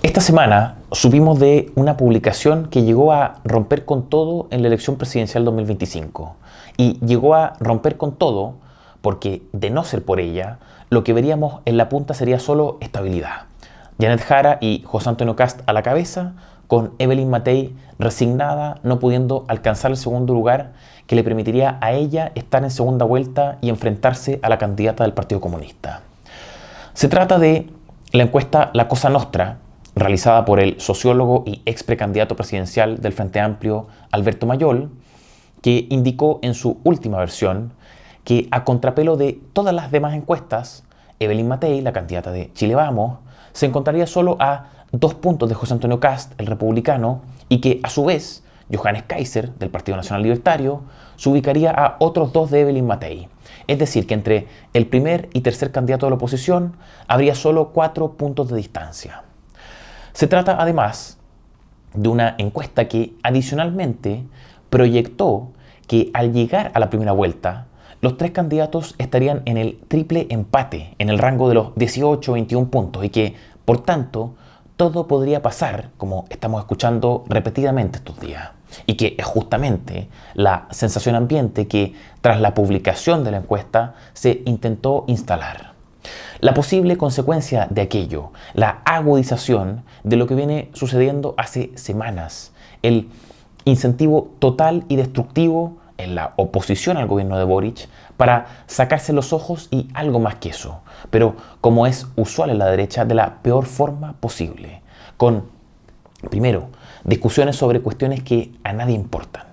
Esta semana supimos de una publicación que llegó a romper con todo en la elección presidencial 2025. Y llegó a romper con todo porque, de no ser por ella, lo que veríamos en la punta sería solo estabilidad. Janet Jara y José Antonio Kast a la cabeza, con Evelyn Matei resignada, no pudiendo alcanzar el segundo lugar que le permitiría a ella estar en segunda vuelta y enfrentarse a la candidata del Partido Comunista. Se trata de la encuesta La Cosa Nostra, realizada por el sociólogo y ex precandidato presidencial del Frente Amplio, Alberto Mayol, que indicó en su última versión que, a contrapelo de todas las demás encuestas, Evelyn Matei, la candidata de Chile Vamos, se encontraría solo a 2 puntos de José Antonio Kast, el republicano, y que, a su vez, Johannes Kaiser, del Partido Nacional Libertario, se ubicaría a otros 2 de Evelyn Matei. Es decir, que entre el primer y tercer candidato de la oposición habría solo 4 puntos de distancia. Se trata, además, de una encuesta que, adicionalmente, proyectó que, al llegar a la primera vuelta, los 3 candidatos estarían en el triple empate, en el rango de los 18 o 21 puntos, y que, por tanto, todo podría pasar, como estamos escuchando repetidamente estos días, y que es justamente la sensación ambiente que, tras la publicación de la encuesta, se intentó instalar. La posible consecuencia de aquello, la agudización de lo que viene sucediendo hace semanas, el incentivo total y destructivo en la oposición al gobierno de Boric para sacarse los ojos y algo más que eso, pero, como es usual en la derecha, de la peor forma posible, con, primero, discusiones sobre cuestiones que a nadie importan.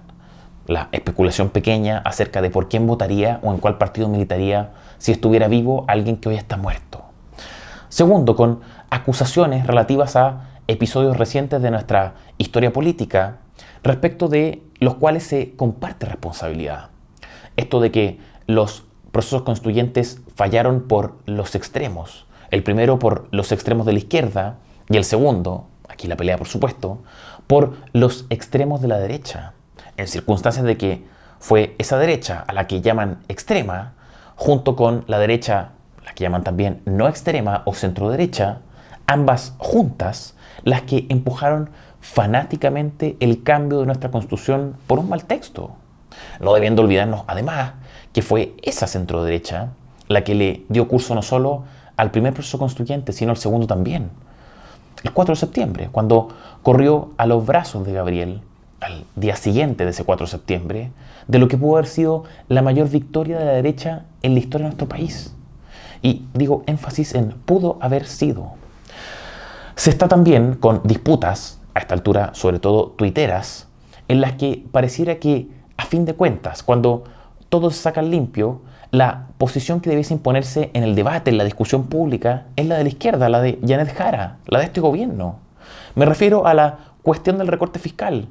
La especulación pequeña acerca de por quién votaría o en cuál partido militaría si estuviera vivo alguien que hoy está muerto. Segundo, con acusaciones relativas a episodios recientes de nuestra historia política, respecto de los cuales se comparte responsabilidad. Esto de que los procesos constituyentes fallaron por los extremos. El primero por los extremos de la izquierda y el segundo, aquí la pelea por supuesto, por los extremos de la derecha, en circunstancias de que fue esa derecha a la que llaman extrema, junto con la derecha, la que llaman también no extrema o centroderecha, ambas juntas, las que empujaron fanáticamente el cambio de nuestra Constitución por un mal texto. No debiendo olvidarnos, además, que fue esa centroderecha la que le dio curso no solo al primer proceso constituyente, sino al segundo también. El 4 de septiembre, cuando corrió a los brazos de Gabriel, al día siguiente de ese 4 de septiembre, de lo que pudo haber sido la mayor victoria de la derecha en la historia de nuestro país. Y digo énfasis en pudo haber sido. Se está también con disputas, a esta altura sobre todo tuiteras, en las que pareciera que, a fin de cuentas, cuando todo se saca limpio, la posición que debiese imponerse en el debate, en la discusión pública, es la de la izquierda, la de Janet Jara, la de este gobierno. Me refiero a la cuestión del recorte fiscal.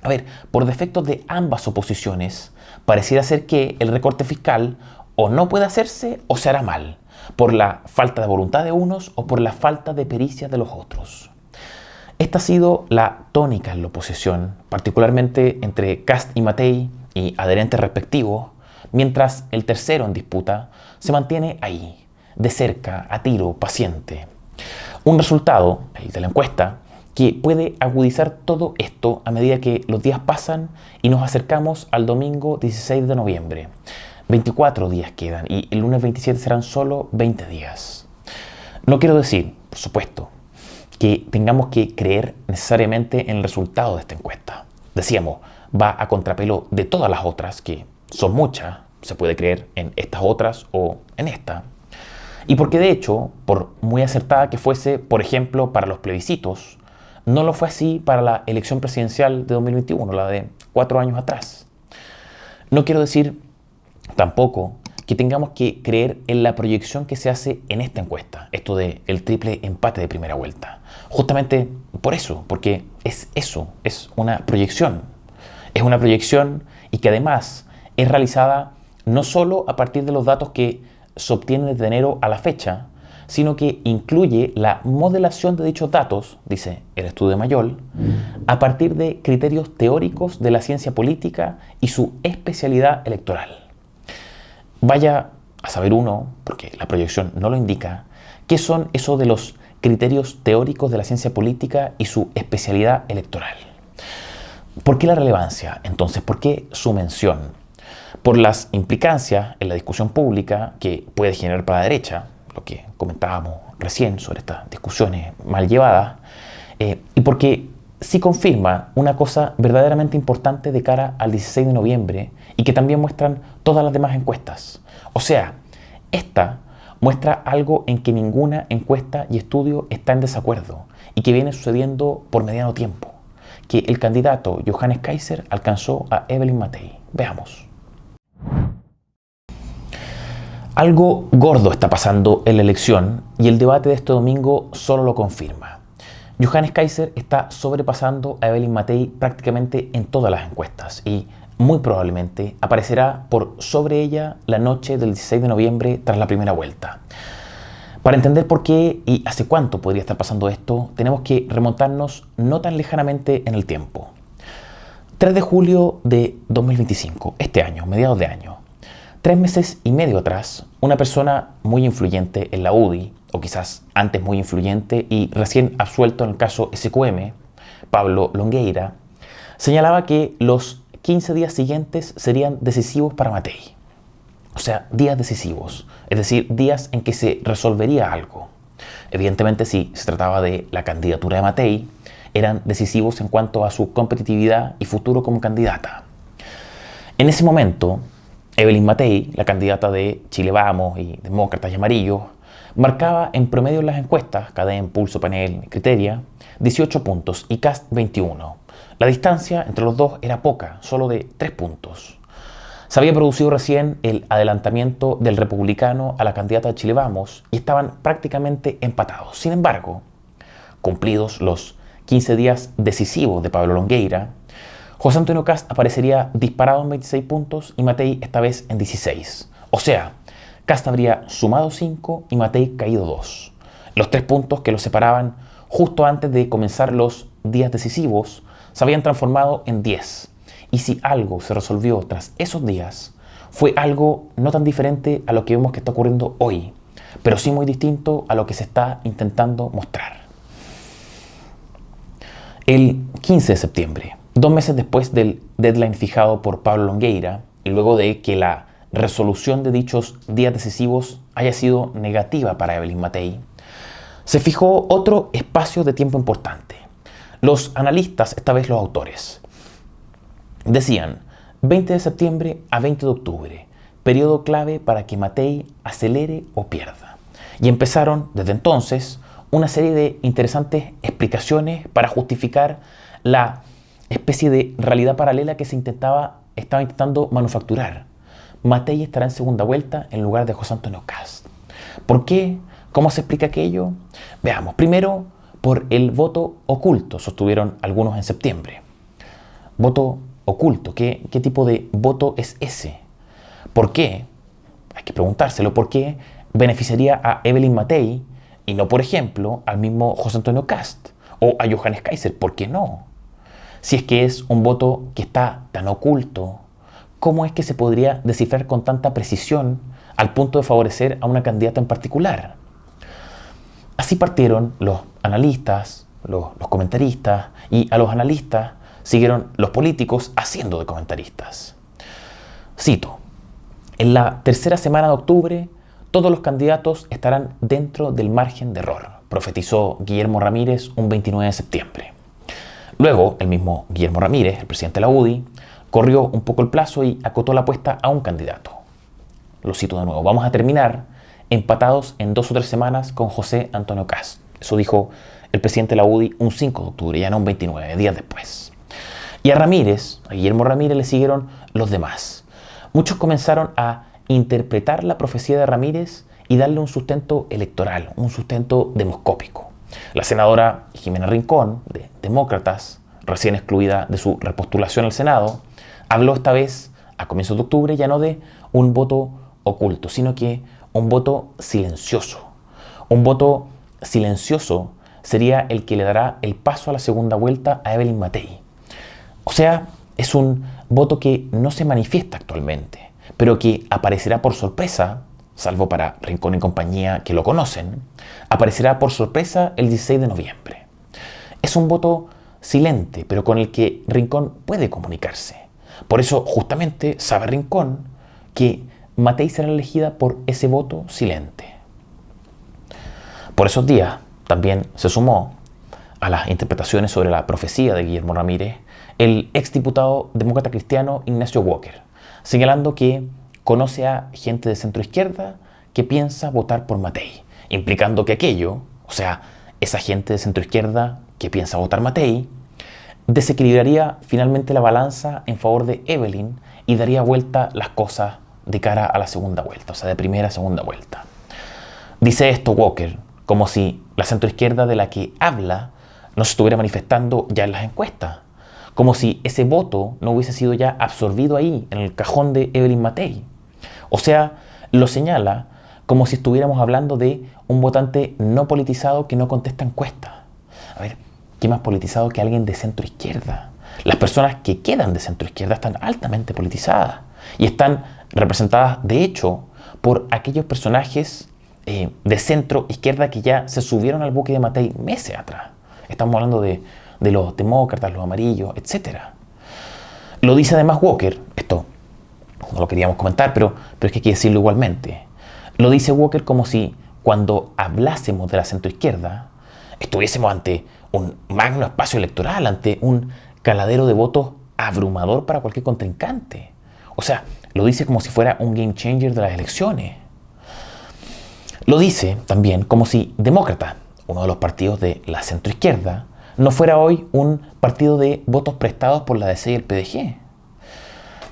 A ver, por defectos de ambas oposiciones, pareciera ser que el recorte fiscal o no puede hacerse o se hará mal, por la falta de voluntad de unos o por la falta de pericia de los otros. Esta ha sido la tónica en la oposición, particularmente entre Kast y Matei y adherentes respectivos, mientras el tercero en disputa se mantiene ahí, de cerca, a tiro, paciente. Un resultado, el de la encuesta, que puede agudizar todo esto a medida que los días pasan y nos acercamos al domingo 16 de noviembre. 24 días quedan y el lunes 27 serán solo 20 días. No quiero decir, por supuesto, que tengamos que creer necesariamente en el resultado de esta encuesta. Decíamos, va a contrapelo de todas las otras, que son muchas, se puede creer en estas otras o en esta. Y porque, de hecho, por muy acertada que fuese, por ejemplo, para los plebiscitos, no lo fue así para la elección presidencial de 2021, la de 4 años atrás. No quiero decir tampoco que tengamos que creer en la proyección que se hace en esta encuesta, esto de el triple empate de primera vuelta. Justamente por eso, porque es eso, es una proyección. Es una proyección y que además es realizada no solo a partir de los datos que se obtienen desde enero a la fecha, sino que incluye la modelación de dichos datos, dice el estudio de Mayol, a partir de criterios teóricos de la ciencia política y su especialidad electoral. Vaya a saber uno, porque la proyección no lo indica, qué son eso de los criterios teóricos de la ciencia política y su especialidad electoral. ¿Por qué la relevancia? Entonces, ¿por qué su mención? Por las implicancias en la discusión pública que puede generar para la derecha, lo que comentábamos recién sobre estas discusiones mal llevadas, y porque sí confirma una cosa verdaderamente importante de cara al 16 de noviembre y que también muestran todas las demás encuestas. O sea, esta muestra algo en que ninguna encuesta y estudio está en desacuerdo y que viene sucediendo por mediano tiempo, que el candidato Johannes Kaiser alcanzó a Evelyn Matei. Veamos. Algo gordo está pasando en la elección y el debate de este domingo solo lo confirma. Johannes Kaiser está sobrepasando a Evelyn Matei prácticamente en todas las encuestas y muy probablemente aparecerá por sobre ella la noche del 16 de noviembre tras la primera vuelta. Para entender por qué y hace cuánto podría estar pasando esto, tenemos que remontarnos no tan lejanamente en el tiempo. 3 de julio de 2025, este año, mediados de año. 3 meses y medio atrás, una persona muy influyente en la UDI, o quizás antes muy influyente y recién absuelto en el caso SQM, Pablo Longueira, señalaba que los 15 días siguientes serían decisivos para Matei. O sea, días decisivos, es decir, días en que se resolvería algo. Evidentemente, si se trataba de la candidatura de Matei, eran decisivos en cuanto a su competitividad y futuro como candidata. En ese momento, Evelyn Matei, la candidata de Chile Vamos y Demócratas y Amarillos, marcaba en promedio en las encuestas, Cadem, Pulso, Panel, Criteria, 18 puntos y Kast 21. La distancia entre los dos era poca, solo de 3 puntos. Se había producido recién el adelantamiento del republicano a la candidata de Chile Vamos y estaban prácticamente empatados. Sin embargo, cumplidos los 15 días decisivos de Pablo Longueira, José Antonio Kast aparecería disparado en 26 puntos y Matei esta vez en 16. O sea, Kast habría sumado 5 y Matei caído 2. Los 3 puntos que los separaban justo antes de comenzar los días decisivos se habían transformado en 10. Y si algo se resolvió tras esos días, fue algo no tan diferente a lo que vemos que está ocurriendo hoy, pero sí muy distinto a lo que se está intentando mostrar. El 15 de septiembre, 2 meses después del deadline fijado por Pablo Longueira, y luego de que la resolución de dichos días decisivos haya sido negativa para Evelyn Matei, se fijó otro espacio de tiempo importante. Los analistas, esta vez los autores, decían 20 de septiembre a 20 de octubre, periodo clave para que Matei acelere o pierda. Y empezaron desde entonces una serie de interesantes explicaciones para justificar la especie de realidad paralela que estaba intentando manufacturar. Matei estará en segunda vuelta en lugar de José Antonio Kast. ¿Por qué? ¿Cómo se explica aquello? Veamos. Primero, por el voto oculto, sostuvieron algunos en septiembre. Voto oculto, ¿qué tipo de voto es ese? ¿Por qué? Hay que preguntárselo. ¿Por qué beneficiaría a Evelyn Matei y no, por ejemplo, al mismo José Antonio Kast o a Johannes Kaiser? ¿Por qué no? Si es que es un voto que está tan oculto, ¿cómo es que se podría descifrar con tanta precisión al punto de favorecer a una candidata en particular? Así partieron los analistas, los comentaristas, y a los analistas siguieron los políticos haciendo de comentaristas. Cito: en la tercera semana de octubre, todos los candidatos estarán dentro del margen de error, profetizó Guillermo Ramírez un 29 de septiembre. Luego, el mismo Guillermo Ramírez, el presidente de la UDI, corrió un poco el plazo y acotó la apuesta a un candidato. Lo cito de nuevo: vamos a terminar empatados en 2 o 3 semanas con José Antonio Kast. Eso dijo el presidente de la UDI un 5 de octubre, ya no un 29, días después. Y a Ramírez, a Guillermo Ramírez, le siguieron los demás. Muchos comenzaron a interpretar la profecía de Ramírez y darle un sustento electoral, un sustento demoscópico. La senadora Jimena Rincón, de Demócratas, recién excluida de su repostulación al Senado, habló esta vez, a comienzos de octubre, ya no de un voto oculto, sino que un voto silencioso. Un voto silencioso sería el que le dará el paso a la segunda vuelta a Evelyn Matei. O sea, es un voto que no se manifiesta actualmente, pero que aparecerá por sorpresa salvo para Rincón y compañía que lo conocen, aparecerá por sorpresa el 16 de noviembre. Es un voto silente, pero con el que Rincón puede comunicarse. Por eso, justamente, sabe Rincón que Matei será elegida por ese voto silente. Por esos días también se sumó a las interpretaciones sobre la profecía de Guillermo Ramírez el exdiputado demócrata cristiano Ignacio Walker, señalando que conoce a gente de centroizquierda que piensa votar por Matei, implicando que aquello, o sea, esa gente de centroizquierda que piensa votar Matei, desequilibraría finalmente la balanza en favor de Evelyn y daría vuelta las cosas de cara a la segunda vuelta, o sea, de primera a segunda vuelta. Dice esto Walker como si la centroizquierda de la que habla no se estuviera manifestando ya en las encuestas, como si ese voto no hubiese sido ya absorbido ahí, en el cajón de Evelyn Matei. O sea, lo señala como si estuviéramos hablando de un votante no politizado que no contesta encuestas. A ver, ¿qué más politizado que alguien de centroizquierda? Las personas que quedan de centroizquierda están altamente politizadas y están representadas, de hecho, por aquellos personajes de centro izquierda que ya se subieron al buque de Matei meses atrás. Estamos hablando de los demócratas, los amarillos, etc. Lo dice además Walker, esto no lo queríamos comentar, pero es que hay que decirlo igualmente. Lo dice Walker como si cuando hablásemos de la centroizquierda estuviésemos ante un magno espacio electoral, ante un caladero de votos abrumador para cualquier contrincante. O sea, lo dice como si fuera un game changer de las elecciones. Lo dice también como si Demócrata, uno de los partidos de la centroizquierda, no fuera hoy un partido de votos prestados por la DC y el PDG.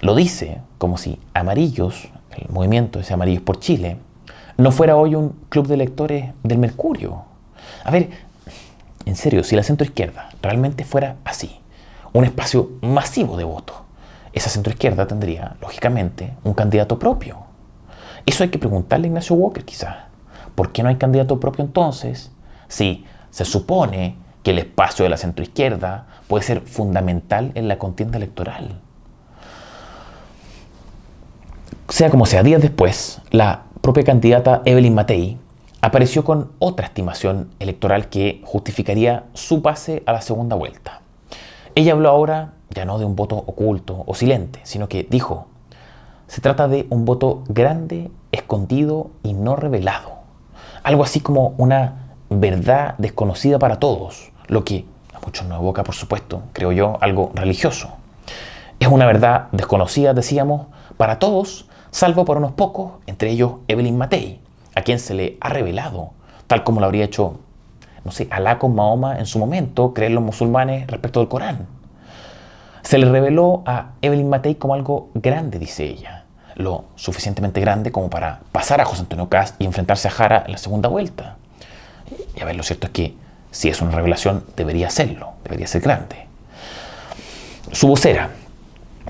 Lo dice como si Amarillos, el movimiento ese Amarillos por Chile, no fuera hoy un club de electores del Mercurio. A ver, en serio, si la centroizquierda realmente fuera así, un espacio masivo de votos, esa centroizquierda tendría, lógicamente, un candidato propio. Eso hay que preguntarle a Ignacio Walker, quizás. ¿Por qué no hay candidato propio entonces? Si se supone que el espacio de la centroizquierda puede ser fundamental en la contienda electoral. Sea como sea, días después, la propia candidata Evelyn Matei apareció con otra estimación electoral que justificaría su pase a la segunda vuelta. Ella habló ahora ya no de un voto oculto o silente, sino que dijo, se trata de un voto grande, escondido y no revelado. Algo así como una verdad desconocida para todos, lo que a muchos nos evoca, por supuesto, creo yo, algo religioso. Es una verdad desconocida, decíamos, para todos, salvo por unos pocos, entre ellos Evelyn Matei, a quien se le ha revelado, tal como lo habría hecho, no sé, Alá con Mahoma en su momento, creen los musulmanes respecto del Corán. Se le reveló a Evelyn Matei como algo grande, dice ella, lo suficientemente grande como para pasar a José Antonio Kast y enfrentarse a Jara en la segunda vuelta. Y a ver, lo cierto es que si es una revelación, debería serlo, debería ser grande. Su vocera,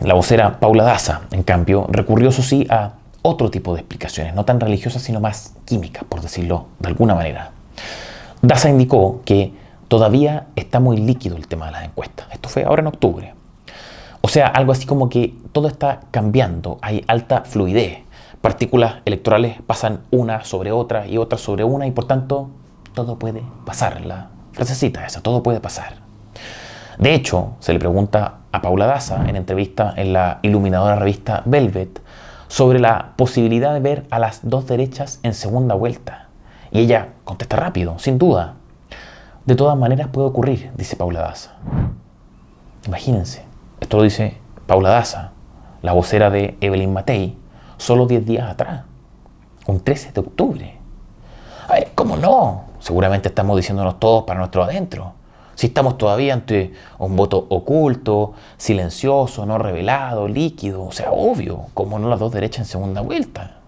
la vocera Paula Daza, en cambio, recurrió, eso sí, a otro tipo de explicaciones, no tan religiosas, sino más químicas, por decirlo de alguna manera. Daza indicó que todavía está muy líquido el tema de las encuestas. Esto fue ahora en octubre. O sea, algo así como que todo está cambiando, hay alta fluidez. Partículas electorales pasan una sobre otra y otra sobre una y por tanto todo puede pasar. La frasecita esa, todo puede pasar. De hecho, se le pregunta a Paula Daza en entrevista en la iluminadora revista Velvet sobre la posibilidad de ver a las dos derechas en segunda vuelta. Y ella contesta rápido, sin duda. De todas maneras puede ocurrir, dice Paula Daza. Imagínense, esto lo dice Paula Daza, la vocera de Evelyn Matei, solo 10 días atrás, un 13 de octubre. A ver, ¿cómo no? Seguramente estamos diciéndonos todos para nuestro adentro. Si estamos todavía ante un voto oculto, silencioso, no revelado, líquido, o sea, obvio, ¿cómo no las dos derechas en segunda vuelta?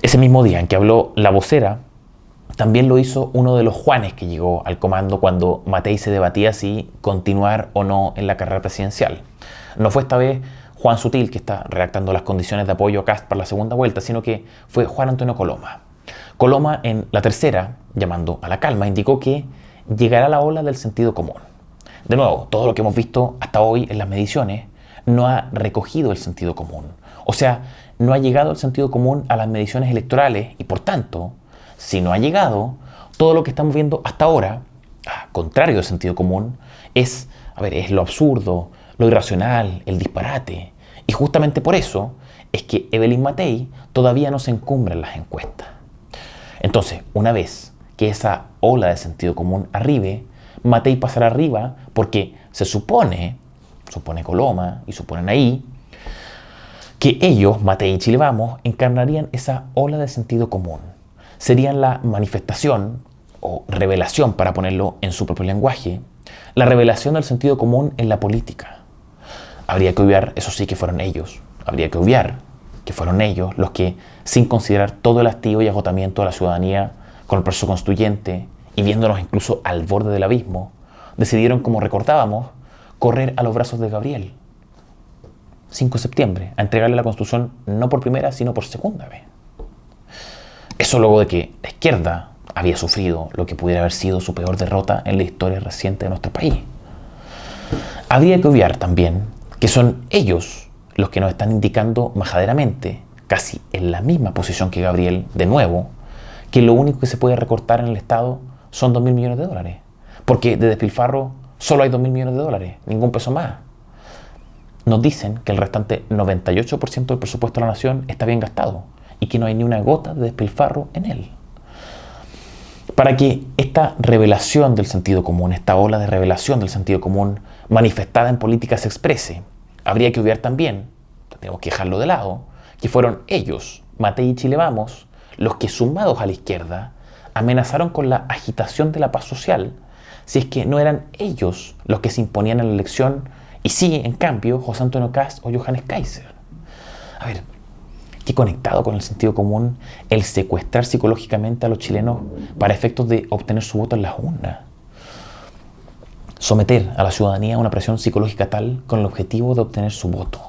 Ese mismo día en que habló la vocera, también lo hizo uno de los Juanes que llegó al comando cuando Matei se debatía si continuar o no en la carrera presidencial. No fue esta vez Juan Sutil, que está redactando las condiciones de apoyo a Kast para la segunda vuelta, sino que fue Juan Antonio Coloma. Coloma, en la tercera, llamando a la calma, indicó que llegará la ola del sentido común. De nuevo, todo lo que hemos visto hasta hoy en las mediciones no ha recogido el sentido común. O sea, no ha llegado el sentido común a las mediciones electorales y por tanto, si no ha llegado, todo lo que estamos viendo hasta ahora, contrario al sentido común, es lo absurdo, lo irracional, el disparate. Y justamente por eso es que Evelyn Matei todavía no se encumbra en las encuestas. Entonces, una vez que esa ola de sentido común arribe, Matei pasará arriba porque se supone Coloma y suponen ahí, que ellos, Matei y Chile Vamos, encarnarían esa ola de sentido común. Serían la manifestación o revelación, para ponerlo en su propio lenguaje, la revelación del sentido común en la política. Habría que obviar, eso sí, que fueron ellos. Habría que obviar que fueron ellos los que, sin considerar todo el hastío y agotamiento de la ciudadanía con el proceso constituyente y viéndonos incluso al borde del abismo, decidieron, como recordábamos, correr a los brazos de Gabriel, 5 de septiembre, a entregarle la Constitución no por primera, sino por segunda vez. Eso luego de que la izquierda había sufrido lo que pudiera haber sido su peor derrota en la historia reciente de nuestro país. Habría que obviar también que son ellos los que nos están indicando majaderamente, casi en la misma posición que Gabriel, de nuevo, que lo único que se puede recortar en el Estado son 2.000 millones de dólares. Porque de despilfarro solo hay 2.000 millones de dólares, ningún peso más. Nos dicen que el restante 98% del presupuesto de la nación está bien gastado y que no hay ni una gota de despilfarro en él. Para que esta revelación del sentido común, esta ola de revelación del sentido común manifestada en política se exprese, habría que obviar también, tenemos que dejarlo de lado, que fueron ellos, Matei y Chile Vamos, los que, sumados a la izquierda, amenazaron con la agitación de la paz social si es que no eran ellos los que se imponían en la elección y sí, en cambio, José Antonio Kast o Johannes Kaiser. Qué conectado con el sentido común el secuestrar psicológicamente a los chilenos para efectos de obtener su voto en las urnas. Someter a la ciudadanía a una presión psicológica tal con el objetivo de obtener su voto.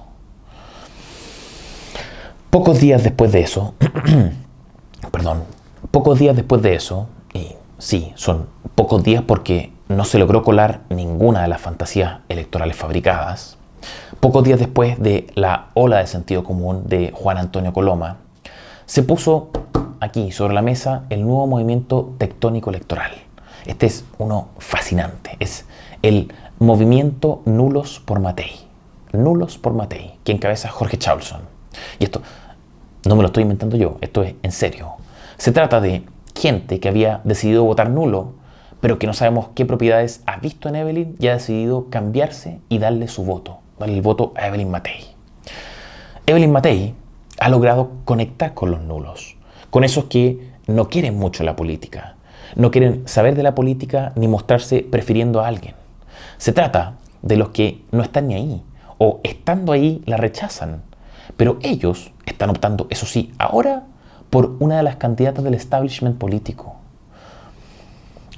Pocos días después de eso, y sí, son pocos días porque no se logró colar ninguna de las fantasías electorales fabricadas, pocos días después de la ola de sentido común de Juan Antonio Coloma, se puso aquí sobre la mesa el nuevo movimiento tectónico electoral. Este es uno fascinante, es el movimiento Nulos por Matei. Nulos por Matei, que encabeza Jorge Chausson. Y esto no me lo estoy inventando yo, esto es en serio. Se trata de gente que había decidido votar nulo, pero que no sabemos qué propiedades ha visto en Evelyn y ha decidido cambiarse y darle su voto, darle el voto a Evelyn Matei. Evelyn Matei ha logrado conectar con los nulos, con esos que no quieren mucho la política, no quieren saber de la política ni mostrarse prefiriendo a alguien. Se trata de los que no están ni ahí, o estando ahí la rechazan, pero ellos están optando, eso sí, ahora por una de las candidatas del establishment político.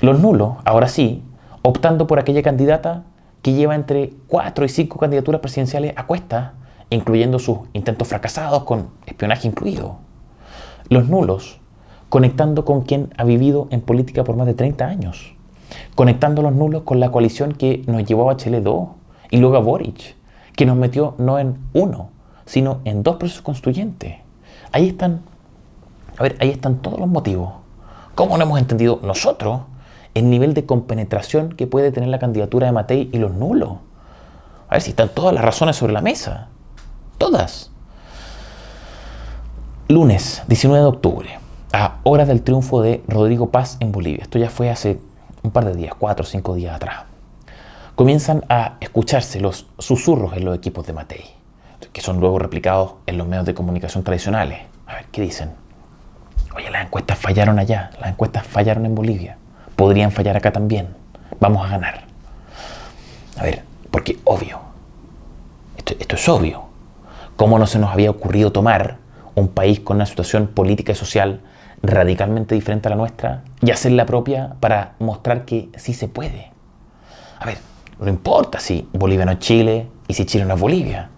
Los nulos, ahora sí, optando por aquella candidata que lleva entre 4 y 5 candidaturas presidenciales a cuestas, incluyendo sus intentos fracasados con espionaje incluido. Los nulos, conectando con quien ha vivido en política por más de 30 años. Conectando a los nulos con la coalición que nos llevó a Bachelet 2 y luego a Boric, que nos metió no en uno, sino en 2 procesos constituyentes. Ahí están todos los motivos. ¿Cómo no hemos entendido nosotros el nivel de compenetración que puede tener la candidatura de Matei y los nulos? Si están todas las razones sobre la mesa. Todas. Lunes, 19 de octubre, a horas del triunfo de Rodrigo Paz en Bolivia. Esto ya fue hace un par de días, 4 o 5 días atrás. Comienzan a escucharse los susurros en los equipos de Matei, que son luego replicados en los medios de comunicación tradicionales. ¿Qué dicen? Oye, las encuestas fallaron allá, las encuestas fallaron en Bolivia. Podrían fallar acá también. Vamos a ganar. Porque obvio. Esto es obvio. ¿Cómo no se nos había ocurrido tomar un país con una situación política y social radicalmente diferente a la nuestra y hacerla propia para mostrar que sí se puede? No importa si Bolivia no es Chile y si Chile no es Bolivia.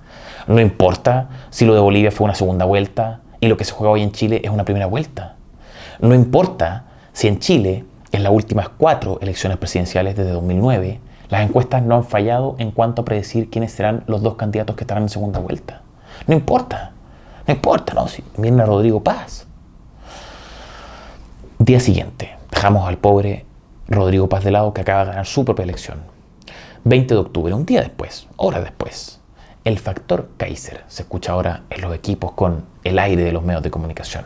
No importa si lo de Bolivia fue una segunda vuelta y lo que se juega hoy en Chile es una primera vuelta. No importa si en Chile, en las últimas 4 elecciones presidenciales desde 2009, las encuestas no han fallado en cuanto a predecir quiénes serán los 2 candidatos que estarán en segunda vuelta. No importa. No importa, ¿no? Si viene Rodrigo Paz. Día siguiente, dejamos al pobre Rodrigo Paz de lado, que acaba de ganar su propia elección. 20 de octubre, un día después, horas después, el factor Kaiser se escucha ahora en los equipos con el aire de los medios de comunicación.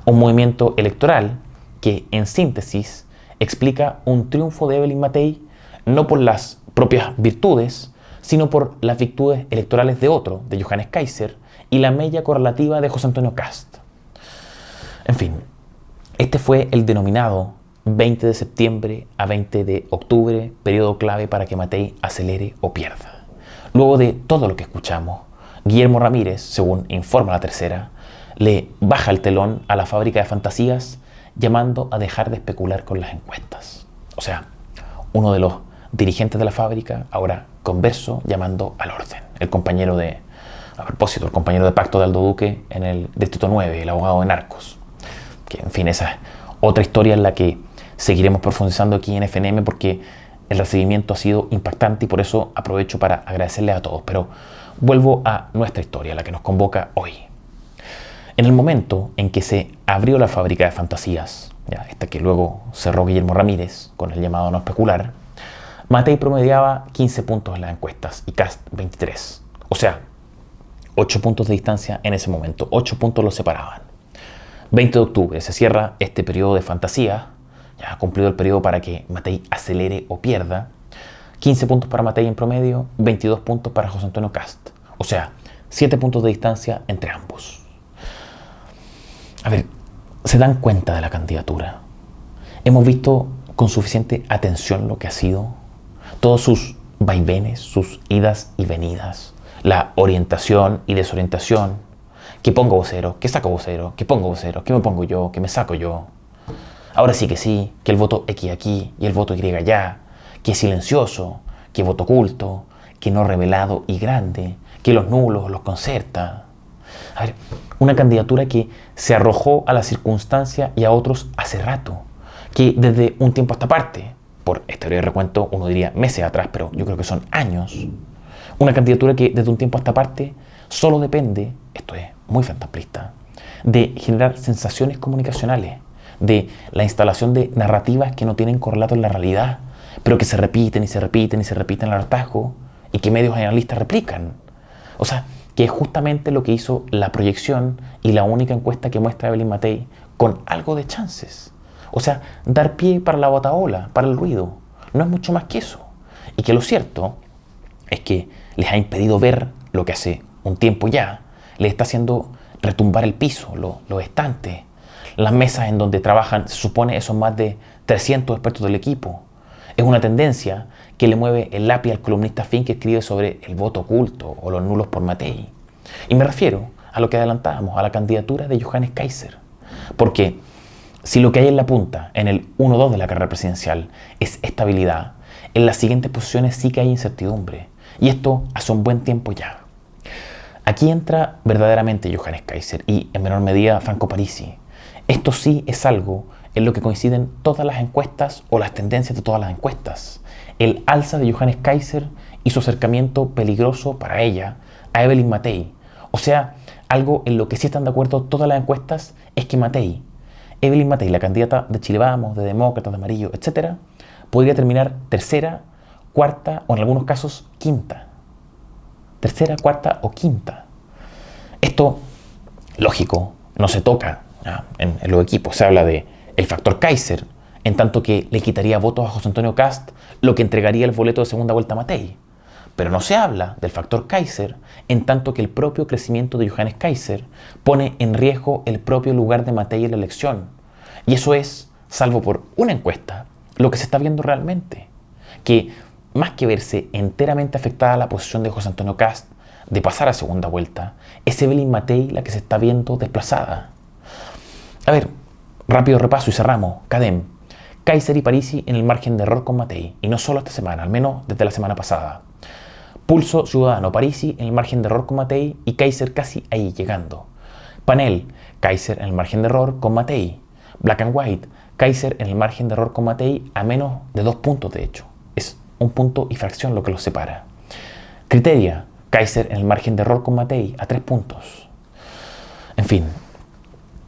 Un movimiento electoral que, en síntesis, explica un triunfo de Evelyn Matei no por las propias virtudes, sino por las virtudes electorales de otro, de Johannes Kaiser, y la mella correlativa de José Antonio Kast. En fin, este fue el denominado 20 de septiembre a 20 de octubre, periodo clave para que Matei acelere o pierda. Luego de todo lo que escuchamos, Guillermo Ramírez, según informa La Tercera, le baja el telón a la fábrica de fantasías, llamando a dejar de especular con las encuestas. O sea, uno de los dirigentes de la fábrica, ahora converso, llamando al orden. El compañero de pacto de Aldo Duque en el Distrito 9, el abogado de narcos. Que, en fin, esa es otra historia en la que seguiremos profundizando aquí en FNM, porque el recibimiento ha sido impactante y por eso aprovecho para agradecerles a todos. Pero vuelvo a nuestra historia, la que nos convoca hoy. En el momento en que se abrió la fábrica de fantasías, esta que luego cerró Guillermo Ramírez con el llamado a no especular, Matei promediaba 15 puntos en las encuestas y Kast 23. O sea, 8 puntos de distancia en ese momento, 8 puntos los separaban. 20 de octubre se cierra este periodo de fantasía, ya ha cumplido el periodo para que Matei acelere o pierda. 15 puntos para Matei en promedio, 22 puntos para José Antonio Kast. O sea, 7 puntos de distancia entre ambos. A ver, ¿se dan cuenta de la candidatura? Hemos visto con suficiente atención lo que ha sido, todos sus vaivenes, sus idas y venidas, la orientación y desorientación, que pongo vocero, que saco vocero, que pongo vocero, que me pongo yo, que me saco yo. Ahora sí, que el voto X aquí y el voto Y allá, que es silencioso, que voto oculto, que no revelado y grande, que los nulos los concerta. A ver, una candidatura que se arrojó a la circunstancia y a otros hace rato, que desde un tiempo a esta parte, por este breve recuento uno diría meses atrás, pero yo creo que son años, una candidatura que desde un tiempo a esta parte solo depende, esto es muy fantaplista, de generar sensaciones comunicacionales, de la instalación de narrativas que no tienen correlato en la realidad, pero que se repiten y se repiten y se repiten al hartazgo y que medios analistas replican. O sea, que es justamente lo que hizo la proyección y la única encuesta que muestra Evelyn Matei con algo de chances. O sea, dar pie para la botaola, para el ruido. No es mucho más que eso. Y que lo cierto es que les ha impedido ver lo que hace un tiempo ya les está haciendo retumbar el piso, los estantes, las mesas en donde trabajan, se supone, esos más de 300 expertos del equipo. Es una tendencia que le mueve el lápiz al columnista fin que escribe sobre el voto oculto o los nulos por Matei. Y me refiero a lo que adelantábamos, a la candidatura de Johannes Kaiser. Porque si lo que hay en la punta, en el 1-2 de la carrera presidencial, es estabilidad, en las siguientes posiciones sí que hay incertidumbre. Y esto hace un buen tiempo ya. Aquí entra verdaderamente Johannes Kaiser y, en menor medida, Franco Parisi. Esto sí es algo en lo que coinciden todas las encuestas o las tendencias de todas las encuestas. El alza de Johannes Kaiser y su acercamiento peligroso para ella a Evelyn Matei. O sea, algo en lo que sí están de acuerdo todas las encuestas es que Evelyn Matei, la candidata de Chile Vamos, de Demócratas, de Amarillo, etc., podría terminar tercera, cuarta o en algunos casos quinta. Tercera, cuarta o quinta. Esto, lógico, no se toca en los equipos. Se habla de el factor Kaiser, en tanto que le quitaría votos a José Antonio Kast, lo que entregaría el boleto de segunda vuelta a Matei. Pero no se habla del factor Kaiser, en tanto que el propio crecimiento de Johannes Kaiser pone en riesgo el propio lugar de Matei en la elección. Y eso es, salvo por una encuesta, lo que se está viendo realmente. Que más que verse enteramente afectada la posición de José Antonio Kast de pasar a segunda vuelta, es Evelyn Matei la que se está viendo desplazada. A ver, rápido repaso y cerramos. Cadem, Kaiser y Parisi en el margen de error con Matei, y no solo esta semana, al menos desde la semana pasada. Pulso Ciudadano, Parisi en el margen de error con Matei y Kaiser casi ahí llegando. Panel, Kaiser en el margen de error con Matei. Black and White, Kaiser en el margen de error con Matei a menos de 2 puntos de hecho. Es 1 punto y fracción lo que los separa. Criteria, Kaiser en el margen de error con Matei a 3 puntos. En fin,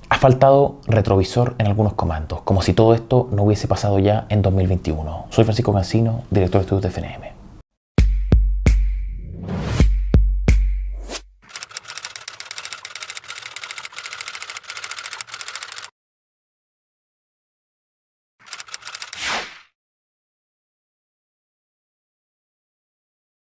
ha faltado retrovisor en algunos comandos, como si todo esto no hubiese pasado ya en 2021. Soy Francisco Cancino, director de estudios de FNM.